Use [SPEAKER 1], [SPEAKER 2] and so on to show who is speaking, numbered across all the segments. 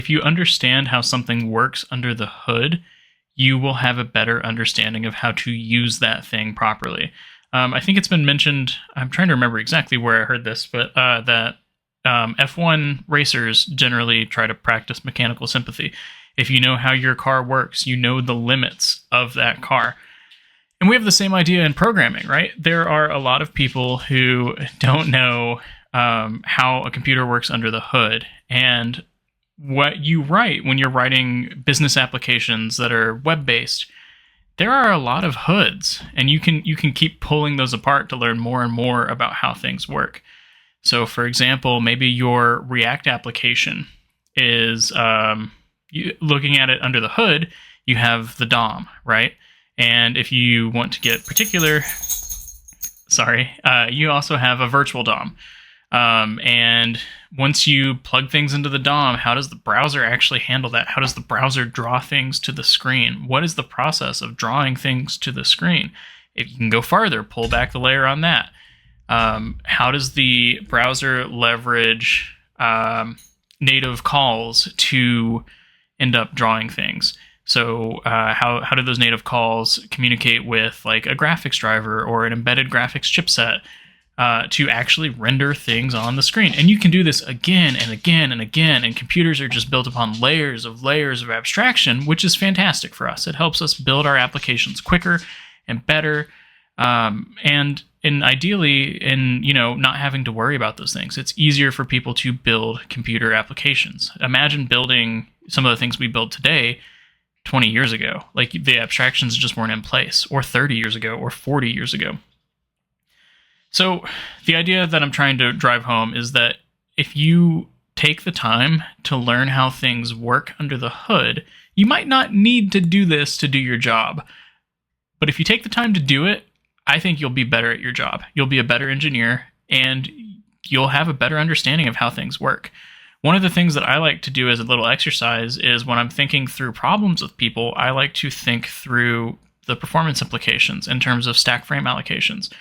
[SPEAKER 1] if you understand how something works under the hood, you will have a better understanding of how to use that thing properly. I think it's been mentioned, I'm trying to remember exactly where I heard this, but that F1 racers generally try to practice mechanical sympathy. If you know how your car works, you know the limits of that car. And we have the same idea in programming, right? There are a lot of people who don't know how a computer works under the hood. And what you write when you're writing business applications that are web-based, there are a lot of hoods, and you can keep pulling those apart to learn more and more about how things work. So, for example, maybe your React application is looking at it under the hood. You have the DOM, right? And if you want to get particular, you also have a virtual DOM. And once you plug things into the DOM, how does the browser actually handle that? How does the browser draw things to the screen? What is the process of drawing things to the screen? If you can go farther, pull back the layer on that. How does the browser leverage native calls to end up drawing things? So how do those native calls communicate with like a graphics driver or an embedded graphics chipset to actually render things on the screen? And you can do this again and again and again, and computers are just built upon layers of abstraction, which is fantastic for us. It helps us build our applications quicker and better, and ideally in not having to worry about those things. It's easier for people to build computer applications. Imagine building some of the things we build today 20 years ago. Like, the abstractions just weren't in place, or 30 years ago, or 40 years ago. So the idea that I'm trying to drive home is that if you take the time to learn how things work under the hood, you might not need to do this to do your job. But if you take the time to do it, I think you'll be better at your job. You'll be a better engineer, and you'll have a better understanding of how things work. One of the things that I like to do as a little exercise is when I'm thinking through problems with people, I like to think through the performance implications in terms of stack frame allocations.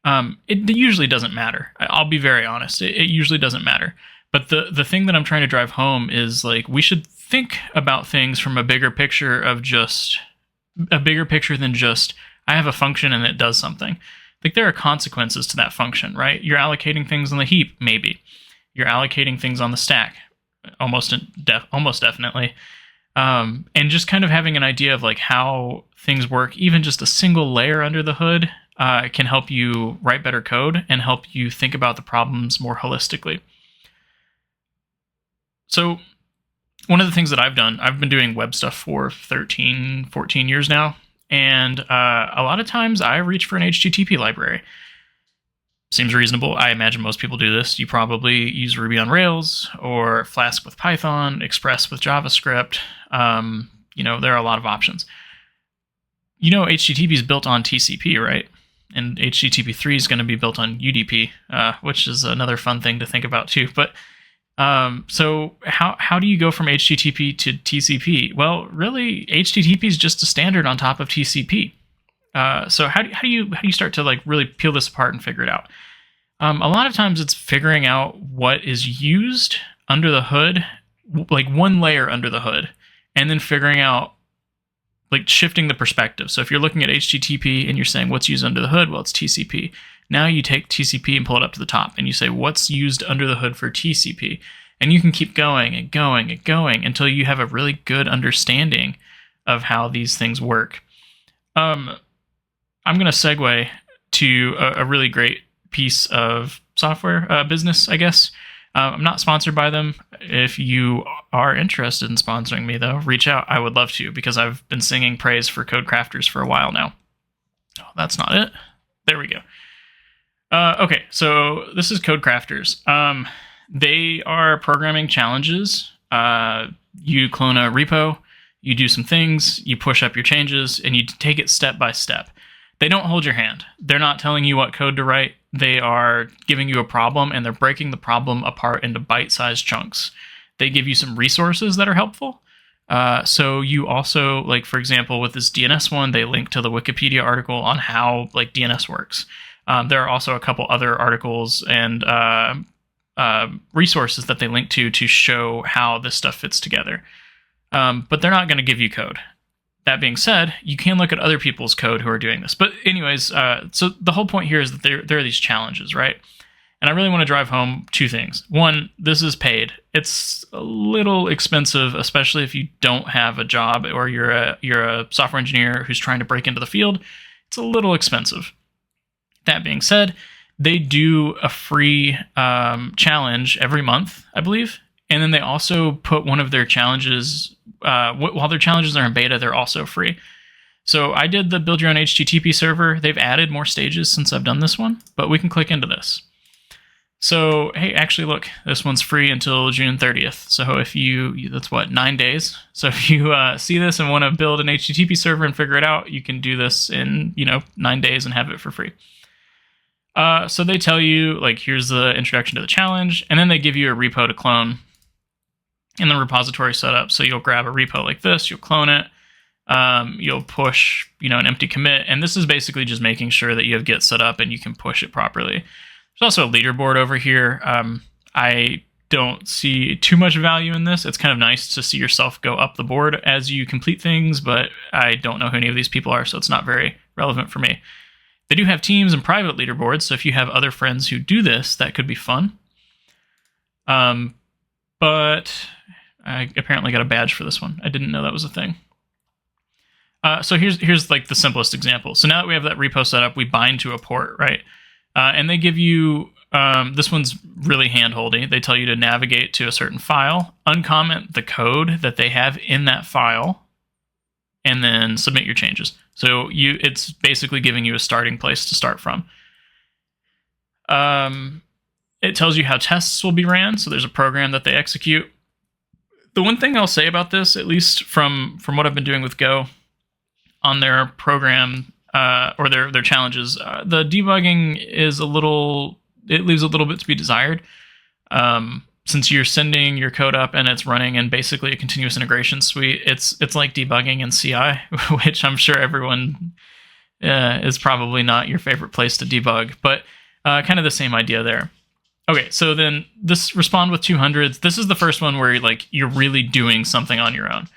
[SPEAKER 1] It usually doesn't matter. I'll be very honest. It usually doesn't matter. But the thing that I'm trying to drive home is, like, we should think about things from a bigger picture than just, I have a function and it does something. Like, there are consequences to that function, right? You're allocating things on the heap, maybe. You're allocating things on the stack, almost definitely. And just kind of having an idea of like how things work, even just a single layer under the hood, can help you write better code and help you think about the problems more holistically. So one of the things that I've done, I've been doing web stuff for 13, 14 years now. And a lot of times I reach for an HTTP library. Seems reasonable. I imagine most people do this. You probably use Ruby on Rails or Flask with Python, Express with JavaScript. There are a lot of options. HTTP is built on TCP, right? And HTTP 3 is going to be built on UDP, which is another fun thing to think about too. But so how do you go from HTTP to TCP? Well, really, HTTP is just a standard on top of TCP. So how do you start to like really peel this apart and figure it out? A lot of times it's figuring out what is used under the hood, like one layer under the hood, and then figuring out, like, shifting the perspective. So if you're looking at HTTP and you're saying what's used under the hood, well, it's TCP. Now you take TCP and pull it up to the top, and you say what's used under the hood for TCP, and you can keep going and going and going until you have a really good understanding of how these things work. I'm going to segue to a really great piece of software business, I guess. I'm not sponsored by them. If you are interested in sponsoring me, though, reach out. I would love to, because I've been singing praise for CodeCrafters for a while now. Oh, that's not it. There we go. Okay, so this is CodeCrafters. They are programming challenges. You clone a repo, you do some things, you push up your changes, and you take it step by step. They don't hold your hand. They're not telling you what code to write. They are giving you a problem, and they're breaking the problem apart into bite-sized chunks. They give you some resources that are helpful. So you also, like, for example, with this DNS one, they link to the Wikipedia article on how, like, DNS works. There are also a couple other articles and resources that they link to show how this stuff fits together. But they're not going to give you code. That being said, you can look at other people's code who are doing this. But anyways, so the whole point here is that there are these challenges, right? And I really want to drive home two things. One, this is paid. It's a little expensive, especially if you don't have a job or you're a software engineer who's trying to break into the field. It's a little expensive. That being said, they do a free challenge every month, I believe. And then they also put one of their challenges, while their challenges are in beta, they're also free. So I did the build your own HTTP server. They've added more stages since I've done this one, but we can click into this. So, hey, actually, look, this one's free until June 30th. So if that's what, 9 days. So if you see this and want to build an HTTP server and figure it out, you can do this in, 9 days and have it for free. So they tell you, like, here's the introduction to the challenge, and then they give you a repo to clone in the repository setup. So you'll grab a repo like this, you'll clone it, you'll push, an empty commit, and this is basically just making sure that you have Git set up and you can push it properly. There's also a leaderboard over here. I don't see too much value in this. It's kind of nice to see yourself go up the board as you complete things, but I don't know who any of these people are, so it's not very relevant for me. They do have teams and private leaderboards, so if you have other friends who do this, that could be fun. But I apparently got a badge for this one. I didn't know that was a thing. So here's like the simplest example. So now that we have that repo set up, we bind to a port, right? And they give you, this one's really hand-holdy. They tell you to navigate to a certain file, uncomment the code that they have in that file, and then submit your changes. So it's basically giving you a starting place to start from. It tells you how tests will be ran. So there's a program that they execute. The one thing I'll say about this, at least from what I've been doing with Go on their program, or their challenges, the debugging is it leaves a little bit to be desired. Since you're sending your code up and it's running in basically a continuous integration suite, it's like debugging in CI, which I'm sure everyone is probably not your favorite place to debug, but kind of the same idea there. Okay, so then this respond with 200s. This is the first one where you're really doing something on your own.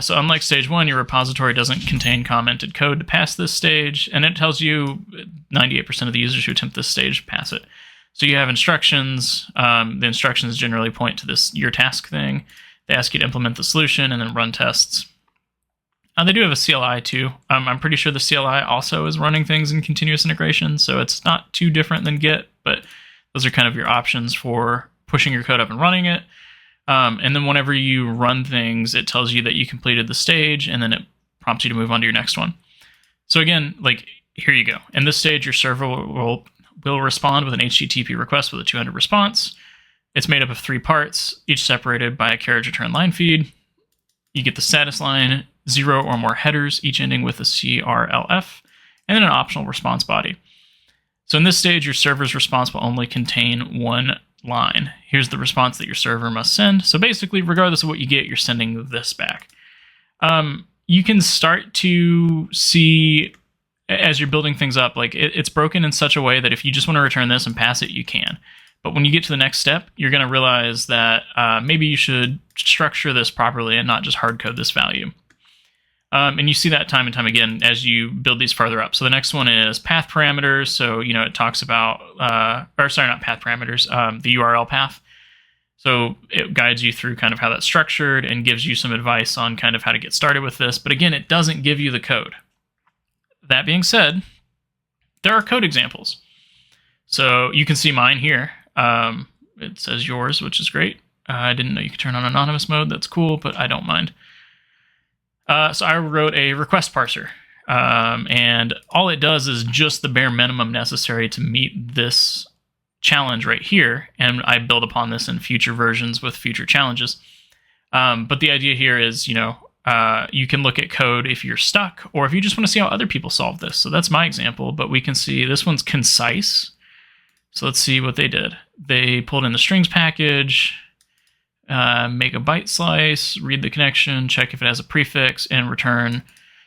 [SPEAKER 1] So unlike stage 1, your repository doesn't contain commented code to pass this stage, and it tells you 98% of the users who attempt this stage pass it. So you have instructions. The instructions generally point to your task thing. They ask you to implement the solution and then run tests. They do have a CLI too. I'm pretty sure the CLI also is running things in continuous integration, so it's not too different than Git, but those are kind of your options for pushing your code up and running it. And then whenever you run things, it tells you that you completed the stage, and then it prompts you to move on to your next one. So again, here you go. In this stage, your server will respond with an HTTP request with a 200 response. It's made up of 3 parts, each separated by a carriage return line feed. You get the status line, 0 or more headers, each ending with a CRLF, and then an optional response body. So in this stage, your server's response will only contain 1 line. Here's the response that your server must send. So basically, regardless of what you get, you're sending this back. You can start to see, as you're building things up, it's broken in such a way that if you just want to return this and pass it, you can. But when you get to the next step, you're going to realize that maybe you should structure this properly and not just hard code this value. And you see that time and time again as you build these farther up. So the next one is path parameters. So, it talks about, not path parameters, the URL path. So it guides you through kind of how that's structured and gives you some advice on kind of how to get started with this. But again, it doesn't give you the code. That being said, there are code examples. So you can see mine here. It says yours, which is great. I didn't know you could turn on anonymous mode. That's cool, but I don't mind. So I wrote a request parser, and all it does is just the bare minimum necessary to meet this challenge right here, and I build upon this in future versions with future challenges. But the idea here is, you can look at code if you're stuck, or if you just want to see how other people solve this. So that's my example, but we can see this one's concise. So let's see what they did. They pulled in the strings package, make a byte slice, read the connection, check if it has a prefix, and return.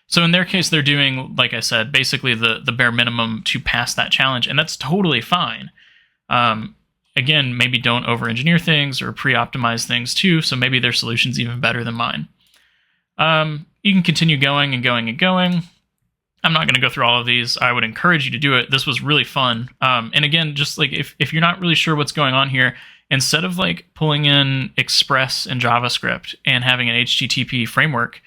[SPEAKER 1] So in their case, they're doing, like I said, basically the bare minimum to pass that challenge, and that's totally fine. again, maybe don't over-engineer things or pre-optimize things too, so maybe their solution's even better than mine. You can continue going and going and going. I'm not going to go through all of these. I would encourage you to do it. This was really fun. And again, just like if you're not really sure what's going on here, instead of like pulling in Express and JavaScript and having an HTTP framework,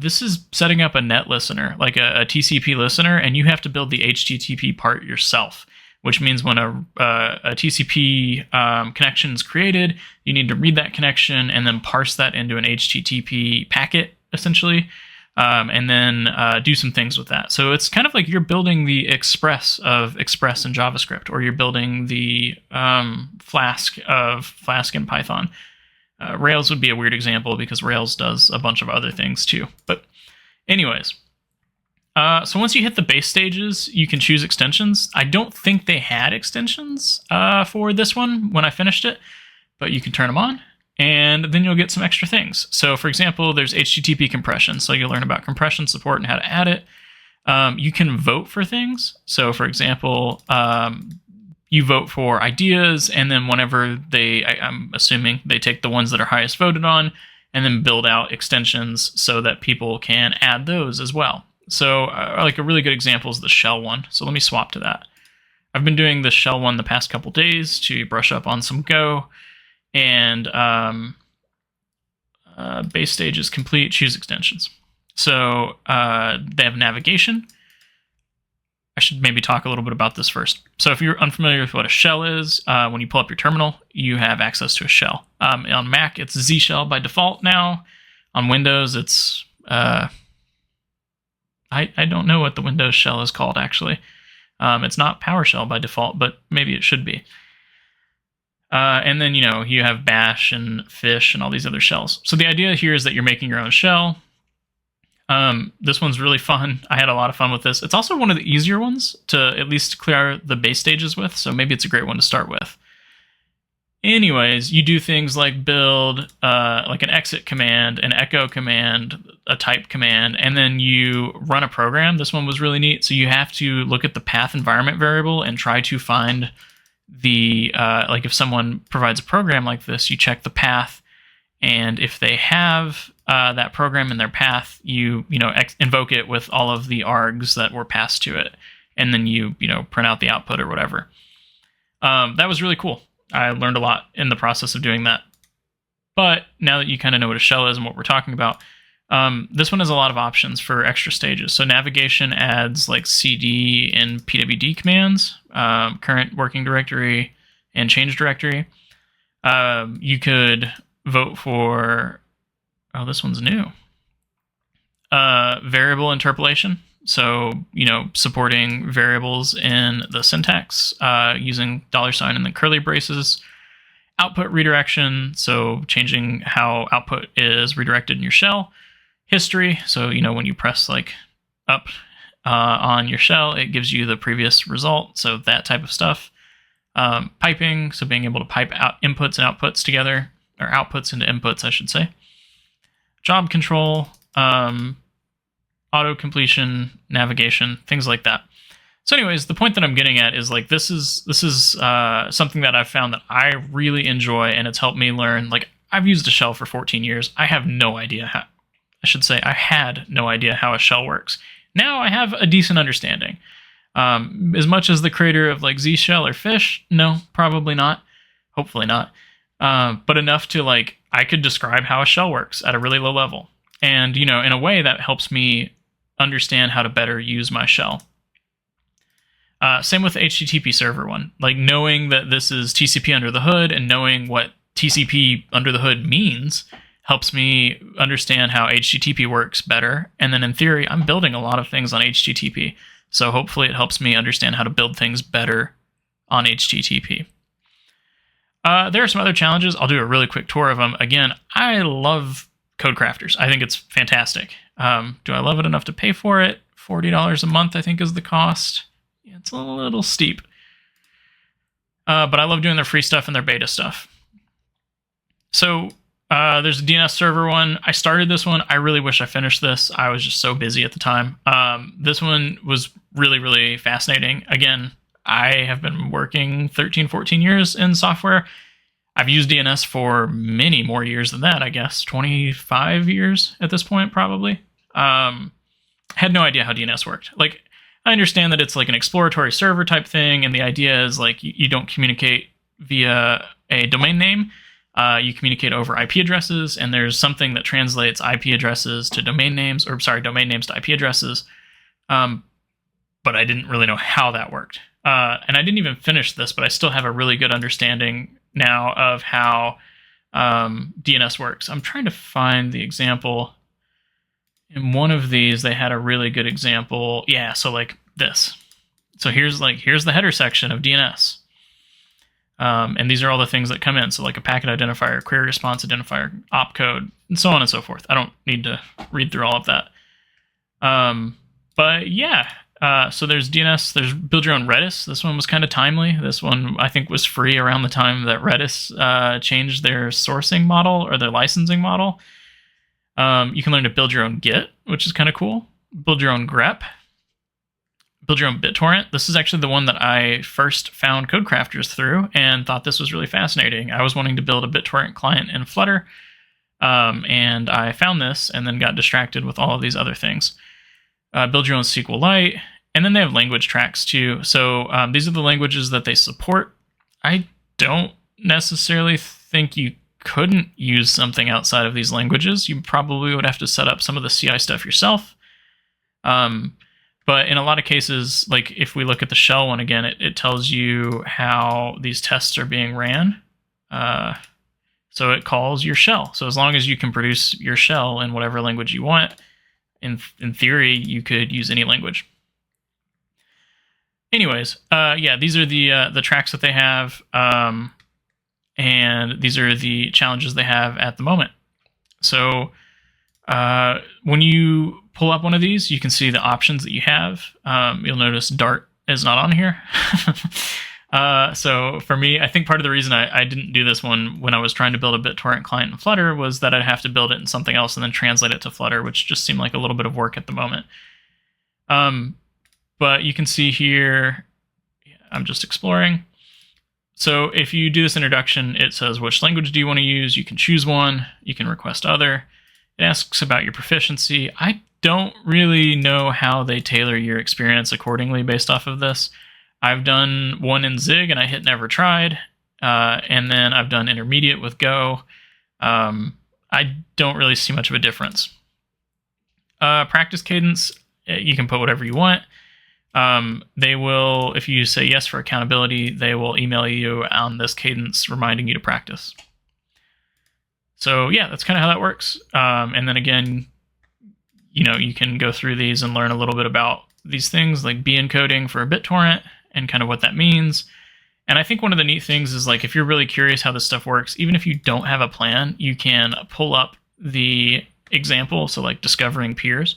[SPEAKER 1] this is setting up a net listener, like a TCP listener, and you have to build the HTTP part yourself, which means when a TCP connection is created, you need to read that connection and then parse that into an HTTP packet, essentially, and then do some things with that. So it's kind of like you're building the Express of Express in JavaScript, or you're building the Flask of Flask in Python. Rails would be a weird example because Rails does a bunch of other things too. But anyways, so once you hit the base stages, you can choose extensions. I don't think they had extensions for this one when I finished it, but you can turn them on, and then you'll get some extra things. So for example, there's HTTP compression. So you'll learn about compression support and how to add it. You can vote for things. So for example, you vote for ideas, and then whenever I'm assuming they take the ones that are highest voted on and then build out extensions so that people can add those as well. So like a really good example is the shell one. So let me swap to that. I've been doing the shell one the past couple days to brush up on some Go, and base stage is complete, choose extensions. So they have navigation. I should maybe talk a little bit about this first. So if you're unfamiliar with what a shell is, when you pull up your terminal, you have access to a shell. On Mac, it's Z shell by default now. On Windows, it's... I don't know what the Windows shell is called, actually. It's not PowerShell by default, but maybe it should be. And then, you have Bash and Fish and all these other shells. So the idea here is that you're making your own shell. This one's really fun. I had a lot of fun with this. It's also one of the easier ones to at least clear the base stages with, so maybe it's a great one to start with. Anyways, you do things like build like an exit command, an echo command, a type command, and then you run a program. This one was really neat. So you have to look at the path environment variable and try to find the, like if someone provides a program like this, you check the path, and if they have that program in their path, you invoke it with all of the args that were passed to it, and then you print out the output or whatever. That was really cool. I learned a lot in the process of doing that. But now that you kind of know what a shell is and what we're talking about, this one has a lot of options for extra stages. So navigation adds like CD and pwd commands, current working directory and change directory. You could vote for, this one's new, variable interpolation. So, supporting variables in the syntax using $sign and then curly braces. Output redirection, so changing how output is redirected in your shell. History, so, when you press like up on your shell, it gives you the previous result, so that type of stuff. Piping, so being able to pipe out inputs and outputs together, or outputs into inputs, I should say. Job control, auto completion, navigation, things like that. So anyways, the point that I'm getting at is like this is something that I've found that I really enjoy, and it's helped me learn. Like, I've used a shell for 14 years. I had no idea how a shell works. Now I have a decent understanding. As much as the creator of like Z shell or Fish, no, probably not. Hopefully not. But enough to like I could describe how a shell works at a really low level. And, in a way that helps me understand how to better use my shell. Same with the HTTP server one. Like, knowing that this is TCP under the hood and knowing what TCP under the hood means helps me understand how HTTP works better. And then in theory, I'm building a lot of things on HTTP. So hopefully it helps me understand how to build things better on HTTP. There are some other challenges. I'll do a really quick tour of them. Again, I love CodeCrafters. I think it's fantastic. Do I love it enough to pay for it? $40 a month, I think, is the cost. Yeah, it's a little steep. But I love doing their free stuff and their beta stuff. So there's a DNS server one. I started this one. I really wish I finished this. I was just so busy at the time. This one was really, really fascinating. Again, I have been working 13, 14 years in software. I've used DNS for many more years than that, I guess. 25 years at this point, probably. Had no idea how DNS worked. Like, I understand that it's like an exploratory server type thing, and the idea is like you don't communicate via a domain name. You communicate over IP addresses, and there's something that translates IP addresses to domain names, or sorry, domain names to IP addresses. But I didn't really know how that worked. And I didn't even finish this, but I still have a really good understanding now of how DNS works. I'm trying to find the example. In one of these, they had a really good example. Yeah, so like this. So here's the header section of DNS. And these are all the things that come in. So like a packet identifier, query response identifier, opcode, and so on and so forth. I don't need to read through all of that. But yeah, so there's DNS, there's build your own Redis. This one was kind of timely. This one I think was free around the time that Redis changed their sourcing model or their licensing model. You can learn to build your own Git, which is kind of cool. Build your own grep. Build your own BitTorrent. This is actually the one that I first found CodeCrafters through and thought this was really fascinating. I was wanting to build a BitTorrent client in Flutter, and I found this and then got distracted with all of these other things. Build your own SQLite, and then they have language tracks too. So these are the languages that they support. I don't necessarily think you couldn't use something outside of these languages. You probably would have to set up some of the CI stuff yourself. But in a lot of cases, like if we look at the shell one again, it tells you how these tests are being ran. So it calls your shell. So as long as you can produce your shell in whatever language you want, in theory, you could use any language. Anyways, yeah, these are the tracks that they have, and these are the challenges they have at the moment. So when you pull up one of these, you can see the options that you have. You'll notice Dart is not on here. So for me, I think part of the reason I didn't do this one when I was trying to build a BitTorrent client in Flutter was that I'd have to build it in something else and then translate it to Flutter, which just seemed like a little bit of work at the moment. But you can see here, I'm just exploring. So if you do this introduction, it says, which language do you want to use? You can choose one. You can request other. It asks about your proficiency. I don't really know how they tailor your experience accordingly based off of this. I've done one in Zig and I hit never tried. And then I've done intermediate with Go. I don't really see much of a difference. Practice cadence, you can put whatever you want. They will, if you say yes for accountability, they will email you on this cadence reminding you to practice. So yeah, that's kind of how that works. And then again, you can go through these and learn a little bit about these things like B encoding for a BitTorrent and kind of what that means. And I think one of the neat things is like if you're really curious how this stuff works, even if you don't have a plan, you can pull up the example, so like discovering peers,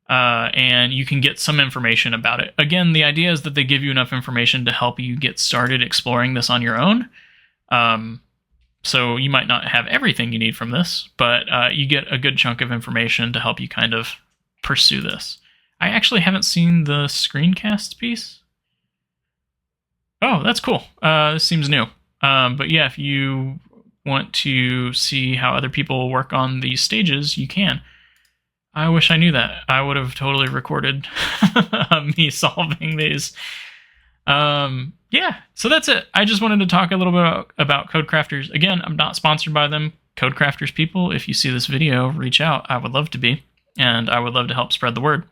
[SPEAKER 1] and you can get some information about it. Again, the idea is that they give you enough information to help you get started exploring this on your own. So you might not have everything you need from this, but you get a good chunk of information to help you kind of pursue this. I actually haven't seen the screencast piece. Oh, that's cool. This seems new. But yeah, if you want to see how other people work on these stages, you can. I wish I knew that. I would have totally recorded me solving these. Yeah, so that's it. I just wanted to talk a little bit about CodeCrafters. Again, I'm not sponsored by them. CodeCrafters people, if you see this video, reach out. I would love to be, and I would love to help spread the word.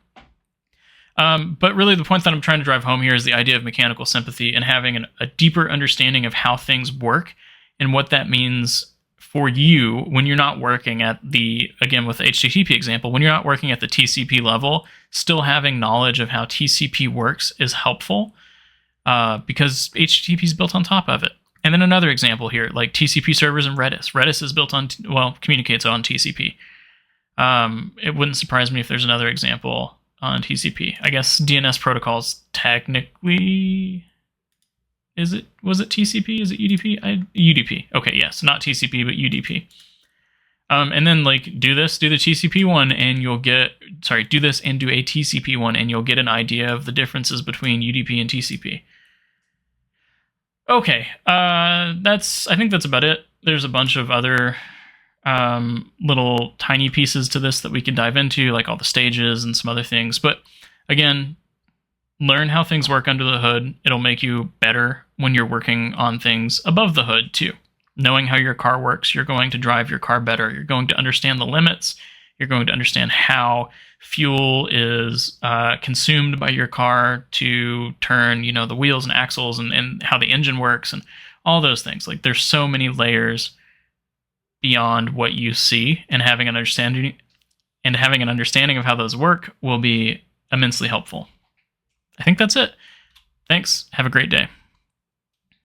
[SPEAKER 1] But really the point that I'm trying to drive home here is the idea of mechanical sympathy and having a deeper understanding of how things work and what that means for you when you're not working at the, again with the HTTP example, when you're not working at the TCP level, still having knowledge of how TCP works is helpful because HTTP is built on top of it. And then another example here, like TCP servers and Redis. Redis is built on, communicates on TCP. It wouldn't surprise me if there's another example on TCP. I guess DNS protocols technically, was it TCP? Is it UDP? UDP. Okay, yes, not TCP, but UDP. And then like do the TCP one and you'll get, do this and do a TCP one and you'll get an idea of the differences between UDP and TCP. Okay, I think that's about it. There's a bunch of other little tiny pieces to this that we could dive into, like all the stages and some other things. But again, learn how things work under the hood. It'll make you better when you're working on things above the hood too. Knowing how your car works, you're going to drive your car better. You're going to understand the limits. You're going to understand how fuel is consumed by your car to turn, the wheels and axles, and how the engine works and all those things. Like there's so many layers beyond what you see, and having an understanding of how those work will be immensely helpful. I think that's it. Thanks. Have a great day.